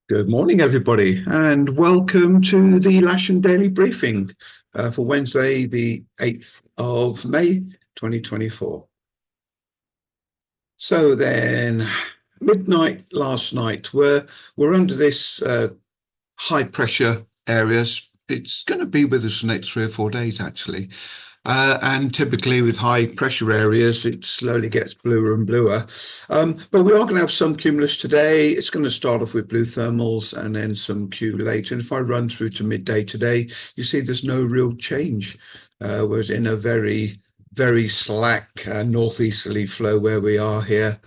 Good morning, everybody, and welcome to the Lasham Daily Briefing for Wednesday, the 8th of May, 2024. So then, midnight last night, we're under this high pressure areas. It's going to be with us for the next 3 or 4 days, actually. And typically with high pressure areas, it slowly gets bluer and bluer. But we are going to have some cumulus today. It's going to start off with blue thermals and then some Q later. And if I run through to midday today, you see there's no real change. We're in a very, very slack northeasterly flow where we are here.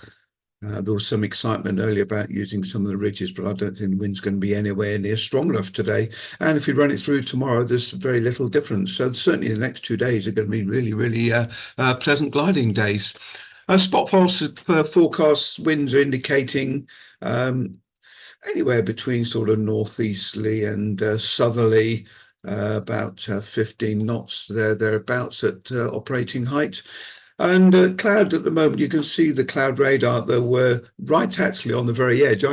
There was some excitement earlier about using some of the ridges, but I don't think the wind's going to be anywhere near strong enough today. And if you run it through tomorrow, there's very little difference. So certainly the next 2 days are going to be really, really pleasant gliding days. Spot forecast winds are indicating anywhere between sort of northeasterly and southerly, about 15 knots thereabouts at operating height. And cloud at the moment, you can see the cloud radar that we're right actually on the very edge.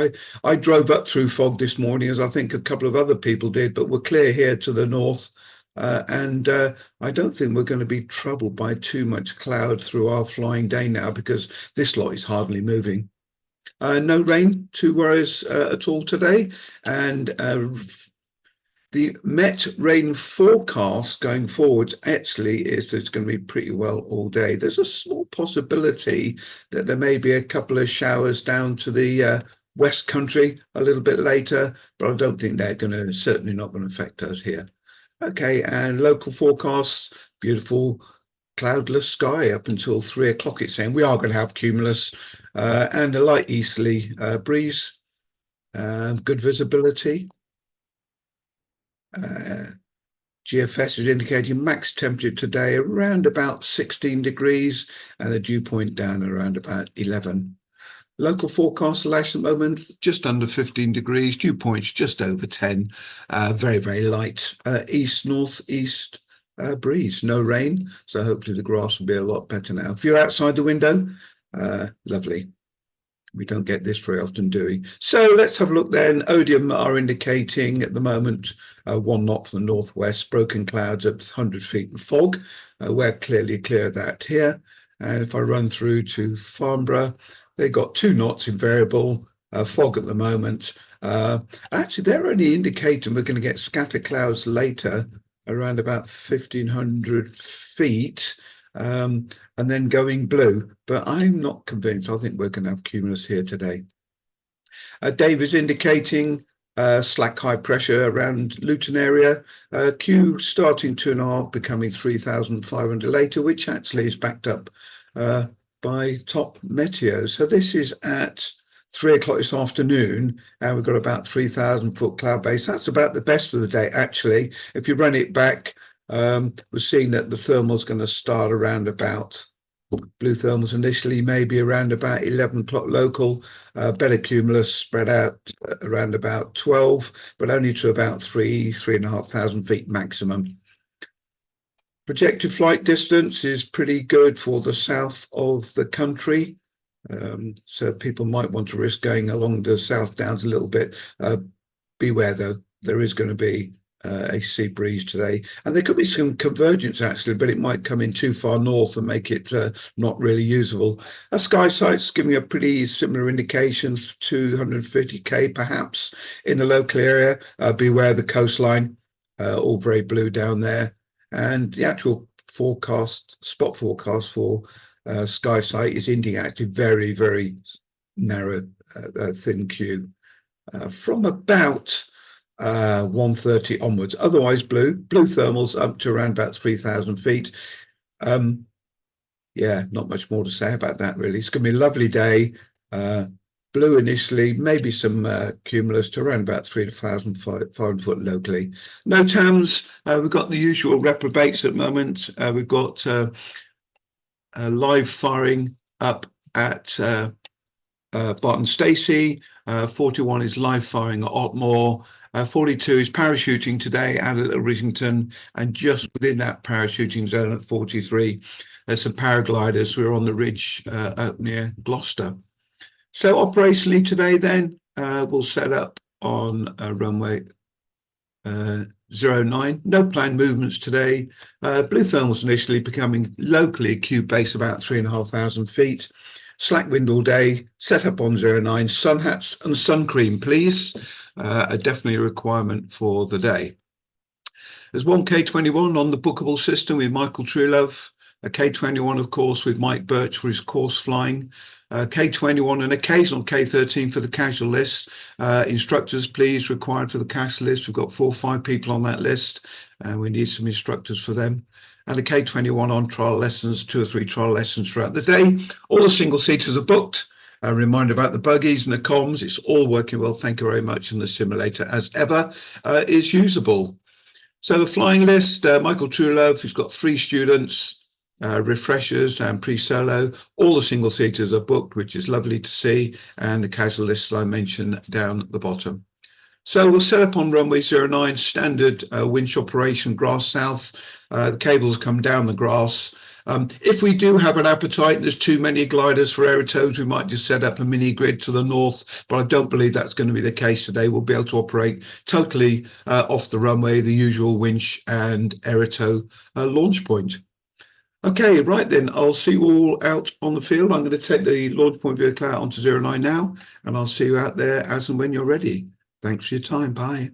I drove up through fog this morning, as I think a couple of other people did, but we're clear here to the north. And I don't think we're going to be troubled by too much cloud through our flying day now, because this lot is hardly moving. No rain to worry us at all today. And the Met rain forecast going forward actually is that it's going to be pretty well all day. There's a small possibility that there may be a couple of showers down to the West Country a little bit later, but I don't think they're certainly not going to affect us here. Okay, and local forecasts, beautiful cloudless sky up until 3 o'clock. It's saying we are going to have cumulus and a light easterly breeze, good visibility. GFS is indicating max temperature today around about 16 degrees and a dew point down around about 11. Local forecast Lash at the moment just under 15 degrees, dew points just over 10. Very, very light east northeast breeze, no rain, so hopefully the grass will be a lot better now. If you're outside the window, lovely. We don't get this very often, do we? So let's have a look then. Odium are indicating at the moment 1 knot for the northwest, broken clouds at 100 feet and fog. We're clearly clear of that here. And if I run through to Farnborough, they've got 2 knots in variable fog at the moment. Actually, they're only indicating we're going to get scattered clouds later, around about 1,500 feet. And then going blue, but I'm not convinced. I think we're going to have cumulus here today. Dave is indicating slack high pressure around Luton area. Q starting 2.5, becoming 3,500 later, which actually is backed up by top meteo. So this is at 3 o'clock this afternoon, and we've got about 3,000-foot cloud base. That's about the best of the day, actually. If you run it back, we're seeing that the thermal's going to start around about blue thermals initially, maybe around about 11 o'clock local, better cumulus spread out around about 12, but only to about 3,500 feet maximum. Projected flight distance is pretty good for the south of the country. So people might want to risk going along the South Downs a little bit. Beware though, there is going to be a sea breeze today, and there could be some convergence actually, but it might come in too far north and make it not really usable. Sky sight's giving a pretty similar indications, 250k perhaps in the local area. Beware the coastline, all very blue down there, and the actual spot forecast for Sky sight is indicating very, very narrow, thin queue from about 1:30 onwards. Otherwise blue thermals up to around about 3,000 feet. Yeah, not much more to say about that really. It's going to be a lovely day. Blue initially, maybe some cumulus to around about 3,500 foot locally. No TAMS. We've got the usual reprobates at the moment. We've got live firing up at Barton Stacey. 41 is live firing at Otmore. 42 is parachuting today out at Risington, and just within that parachuting zone at 43, there's some paragliders. We're on the ridge up near Gloucester. So operationally today then, we'll set up on runway 09. No planned movements today. Blue thermals initially becoming locally acute base about 3,500 feet. Slack wind all day. Set up on 09. Sun hats and sun cream, please. Are definitely a requirement for the day. There's one K21 on the bookable system with Michael Truelove, a K21, of course, with Mike Birch for his course flying, K21, an occasional K13 for the casual list. Instructors, please, required for the casual list. We've got 4 or 5 people on that list, and we need some instructors for them. And a K21 on trial lessons, 2 or 3 trial lessons throughout the day. All the single seaters are booked. A reminder about the buggies and the comms. It's all working well. Thank you very much. And the simulator, as ever, is usable. So the flying list, Michael Truelove, who's got 3 students, refreshers and pre-solo. All the single seaters are booked, which is lovely to see. And the casual list I mentioned down at the bottom. So we'll set up on runway 09, standard winch operation, grass south. The cables come down the grass. If we do have an appetite, there's too many gliders for aerotones, we might just set up a mini grid to the north, but I don't believe that's going to be the case today. We'll be able to operate totally off the runway, the usual winch and aerotow launch point. Okay, right then, I'll see you all out on the field. I'm going to take the launch point vehicle out onto 09 now, and I'll see you out there as and when you're ready. Thanks for your time. Bye.